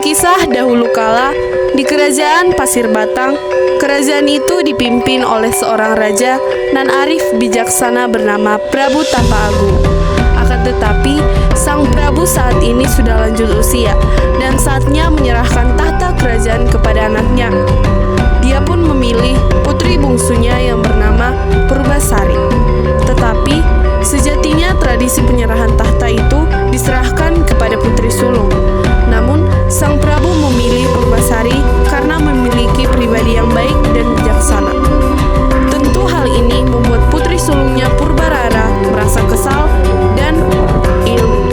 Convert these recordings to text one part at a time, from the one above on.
Kisah dahulu kala, di kerajaan Pasir Batang, kerajaan itu dipimpin oleh seorang raja nan arif bijaksana bernama Prabu Tapa Agung. Akan tetapi, sang Prabu saat ini sudah lanjut usia dan saatnya menyerahkan tahta kerajaan kepada anaknya. Dia pun memilih putri bungsunya yang bernama Purbasari. Tetapi, sejatinya tradisi penyerahan tahta itu diserahkan kepada putri sulung. Namun, sang Prabu memilih Purbasari karena memiliki pribadi yang baik dan bijaksana. Tentu hal ini membuat putri sulungnya Purbarara merasa kesal dan ilmu.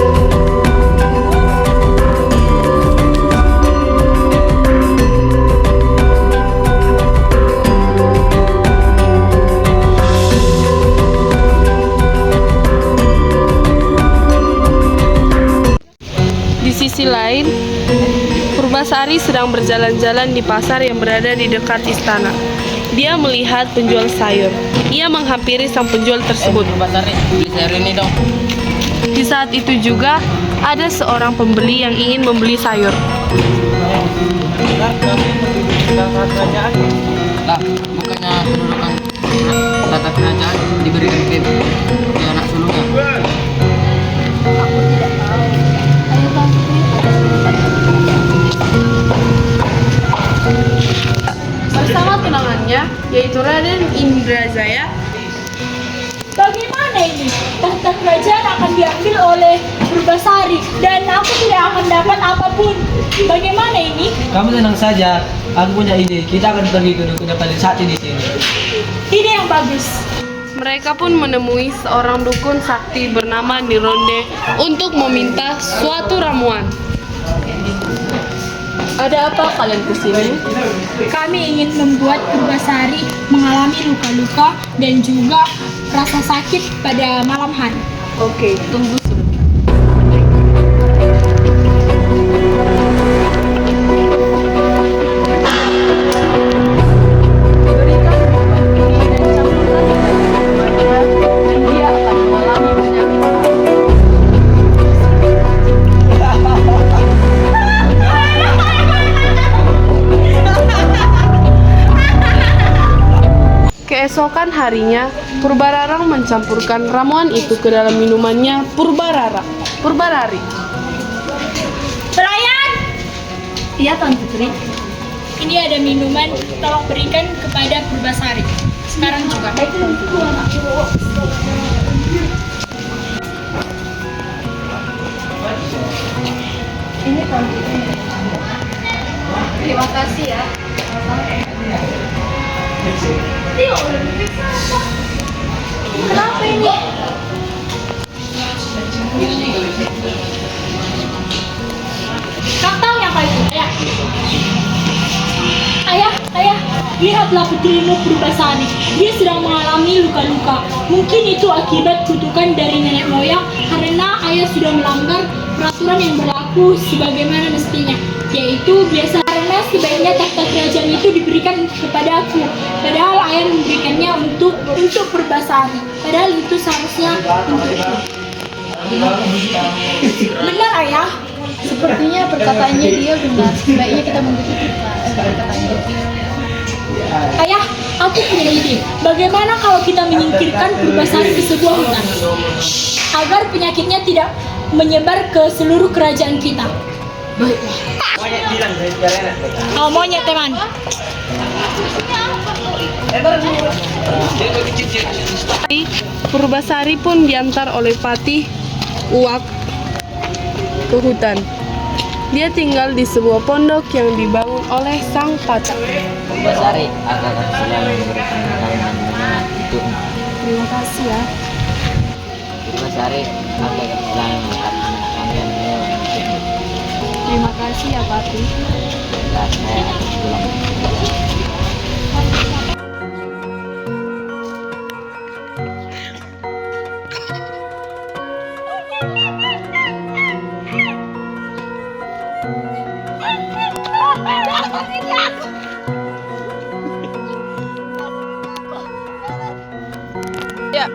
Di sisi lain, Purbasari sedang berjalan-jalan di pasar yang berada di dekat istana. Dia melihat penjual sayur. Ia menghampiri sang penjual tersebut. Purbasari, beli sayur ini dong. Di saat itu juga ada seorang pembeli yang ingin membeli sayur. Lah, bukannya kedudukan tata kerajaan diberikan ke anak sulungnya? Aku tidak tahu. Ayo Bang Putri. Bersama tunangannya, yaitu Raden Indrajaya. Bagaimana ini? Tahta kerajaan akan diambil oleh Purbasari dan aku tidak akan dapat apapun. Bagaimana ini? Kamu tenang saja, aku punya ide. Kita akan pergi ke dukun yang paling sakti di sini. Ide yang bagus. Mereka pun menemui seorang dukun sakti bernama Nironde untuk meminta suatu ramuan. Ada apa kalian kesini? Kami ingin membuat Purbasari mengalami luka-luka dan juga rasa sakit pada malam hari. Oke, tunggu sebentar. Berikan obat ini dan campurkan kepadanya dan dia akan mengalami penyakit. Keesokan harinya, Purbararang mencampurkan ramuan itu ke dalam minumannya Purbarari. Pelayan! Iya Tuan Putri. Ini ada minuman, tolong berikan kepada Purbasari. Sekarang juga. Ini Tuan Putri. Terima kasih ya. Kenapa ini? Kau tahu yang kau itu? Ayah, lihatlah putrimu Purbasari. Dia sedang mengalami luka-luka. Mungkin itu akibat kutukan dari nenek moyang karena ayah sudah melanggar peraturan yang berlaku sebagaimana mestinya, yaitu biasa karena sebaiknya tahta kerajaan itu diberikan kepada aku. Padahal ayah memberikannya untuk Purbasari. Padahal itu seharusnya untukku. Benar ayah. Sepertinya perkataannya dia benar. Sebaiknya kita mengikuti perkataannya. Ayah, aku punya ide. Bagaimana kalau kita menyingkirkan Purbasari ke sebuah hutan? agar penyakitnya tidak menyebar ke seluruh kerajaan kita. Baiklah. Oh, monyet teman. Purbasari pun diantar oleh Patih Uak ke hutan. Dia tinggal di sebuah pondok yang dibangun oleh sang patih. Purbasari akan selalu memberikan makanan dan minuman itu. Terima kasih ya. Purbasari akan selalu mengangkat anak kami dan minuman itu. Terima kasih ya Patih. Dan saya akan pulang. Ya.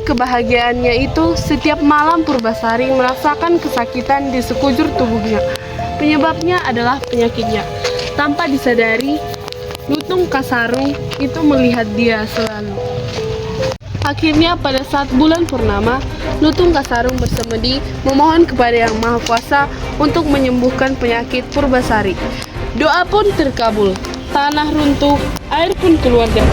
Kebahagiaannya itu, setiap malam Purbasari merasakan kesakitan di sekujur tubuhnya. Penyebabnya adalah penyakitnya. Tanpa disadari, Lutung Kasarung itu melihat dia selalu. Akhirnya pada saat bulan purnama, Lutung Kasarung bersemedi memohon kepada Yang Maha Kuasa untuk menyembuhkan penyakit Purbasari. Doa pun terkabul. Tanah runtuh, air pun keluar dari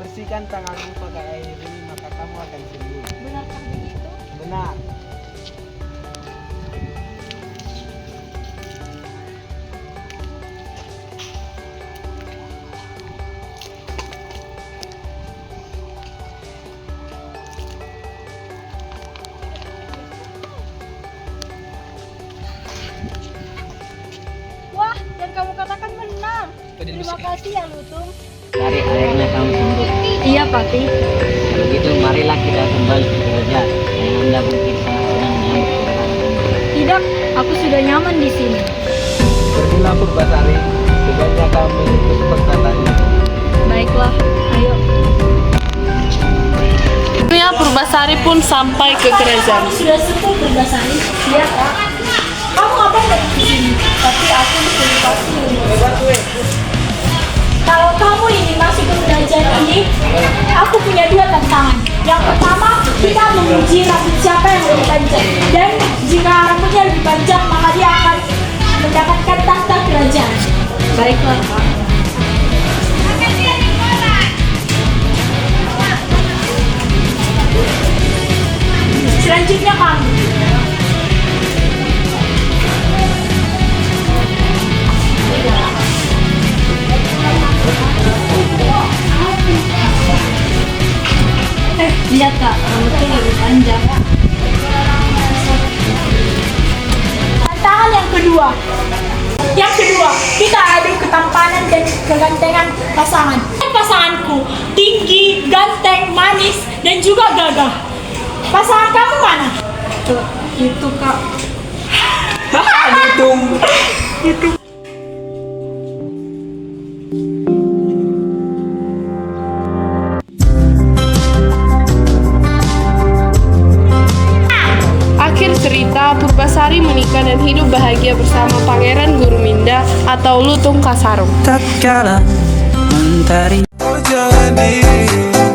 Bersihkan tanganmu pakai air ini, maka kamu akan sembuh. Benarkah begitu? Benar. Wah, yang kamu katakan benar. Terima kasih ya Lutung. Cari airnya kamu sembuh. Iya Patih. Kalau gitu marilah kita kembali ke gereja. Yang Anda mungkin sangat senang menyambut kedatangan Anda. Tidak, aku sudah nyaman di sini. Pergilah Purbasari, sebaiknya kamu mengikuti perkataan itu. Baiklah, ayo. Akhirnya Purbasari pun sampai ke kerajaan. Kamu sudah sepuh Purbasari. Iya Kak. Kamu ngapain dari sini? Tapi aku disuruh pasti. Kalau kamu ingin masuk ke kerajaan ini, aku punya dua tantangan. Yang pertama, kita menguji rambut siapa yang lebih panjang. Dan jika rambutnya lebih panjang, maka dia akan mendapatkan tahta kerajaan. Baiklah Kak. Selanjutnya kamu. Lihat Kak, rambutku lebih panjang. Tantangan yang kedua. Yang kedua, kita adu ketampanan dan kegantengan pasangan. Pasanganku tinggi, ganteng, manis, dan juga gagah. Pasangan kamu mana? Itu Kak. Akhir cerita, Purbasari menikah dan hidup bahagia bersama Pangeran Guruminda atau Lutung Kasarung. tatkala mentari jangan dipantang,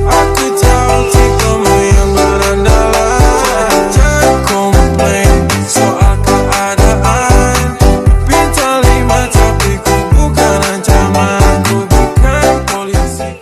aku tahu tipamu yang berandalan. Jangan komplain soal keadaan, bintang 5 tapi ku bukan ancaman, ku bukan polisi.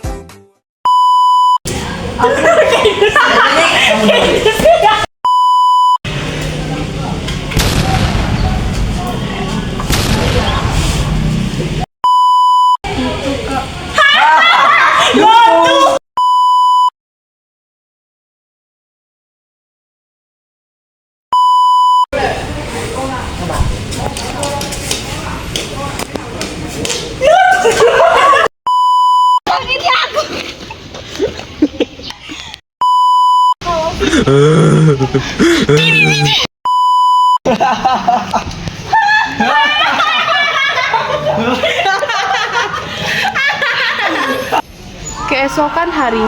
Keesokan hari